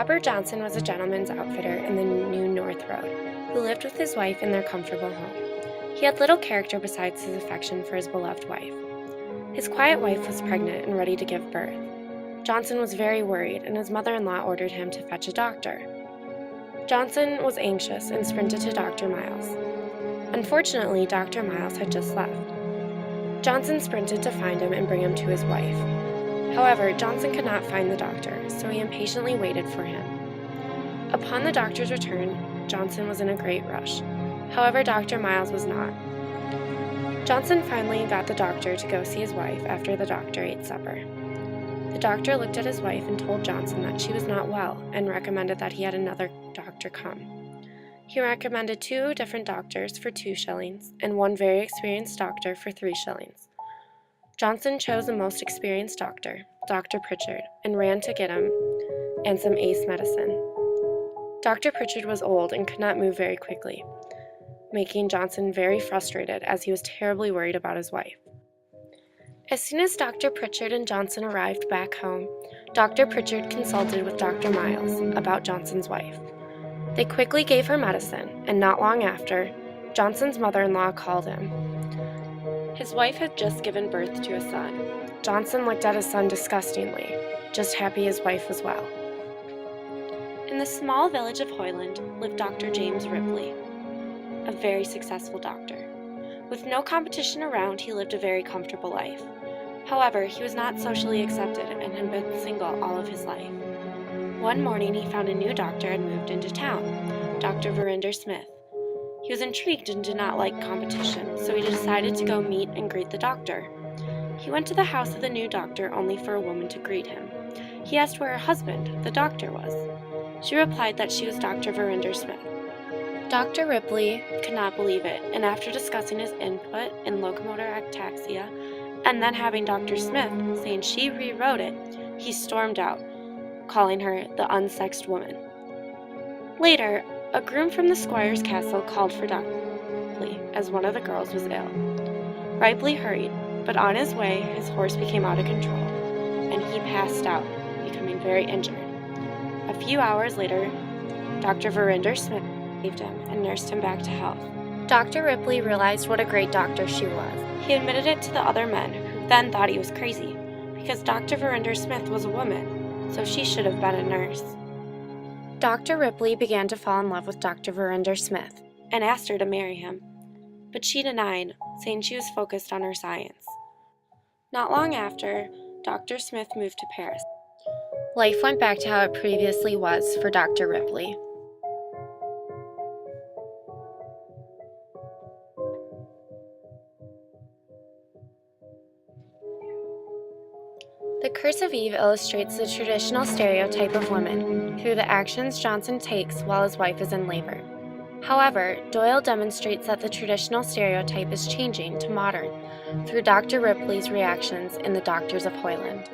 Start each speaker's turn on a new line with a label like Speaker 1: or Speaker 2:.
Speaker 1: Robert Johnson was a gentleman's outfitter in the New North Road, who lived with his wife in their comfortable home. He had little character besides his affection for his beloved wife. His quiet wife was pregnant and ready to give birth. Johnson was very worried, and his mother-in-law ordered him to fetch a doctor. Johnson was anxious and sprinted to Dr. Miles. Unfortunately, Dr. Miles had just left. Johnson sprinted to find him and bring him to his wife. However, Johnson could not find the doctor, so he impatiently waited for him. Upon the doctor's return, Johnson was in a great rush. However, Dr. Miles was not. Johnson finally got the doctor to go see his wife after the doctor ate supper. The doctor looked at his wife and told Johnson that she was not well and recommended that he had another doctor come. He recommended 2 different doctors for 2 shillings and 1 very experienced doctor for 3 shillings. Johnson chose the most experienced doctor, Dr. Pritchard, and ran to get him and some ace medicine. Dr. Pritchard was old and could not move very quickly, making Johnson very frustrated as he was terribly worried about his wife. As soon as Dr. Pritchard and Johnson arrived back home, Dr. Pritchard consulted with Dr. Miles about Johnson's wife. They quickly gave her medicine, and not long after, Johnson's mother-in-law called him. His wife had just given birth to a son. Johnson looked at his son disgustingly, just happy his wife was well. In the small village of Hoyland lived Dr. James Ripley, a very successful doctor. With no competition around, he lived a very comfortable life. However, he was not socially accepted and had been single all of his life. One morning, he found a new doctor had moved into town, Dr. Verinder Smith. He was intrigued and did not like competition, so he decided to go meet and greet the doctor. He went to the house of the new doctor only for a woman to greet him. He asked where her husband, the doctor, was. She replied that she was Dr. Verinder Smith. Dr. Ripley could not believe it, and after discussing his input in locomotor ataxia, and then having Dr. Smith saying she rewrote it, he stormed out, calling her the unsexed woman. Later, a groom from the squire's castle called for Dr. Ripley, as one of the girls was ill. Ripley hurried, but on his way, his horse became out of control, and he passed out, becoming very injured. A few hours later, Dr. Verinder Smith saved him and nursed him back to health. Dr. Ripley realized what a great doctor she was. He admitted it to the other men, who then thought he was crazy, because Dr. Verinder Smith was a woman, so she should have been a nurse. Dr. Ripley began to fall in love with Dr. Verinder Smith and asked her to marry him, but she denied, saying she was focused on her science. Not long after, Dr. Smith moved to Paris. Life went back to how it previously was for Dr. Ripley. The Curse of Eve illustrates the traditional stereotype of women through the actions Johnson takes while his wife is in labor. However, Doyle demonstrates that the traditional stereotype is changing to modern through Dr. Ripley's reactions in The Doctors of Hoyland.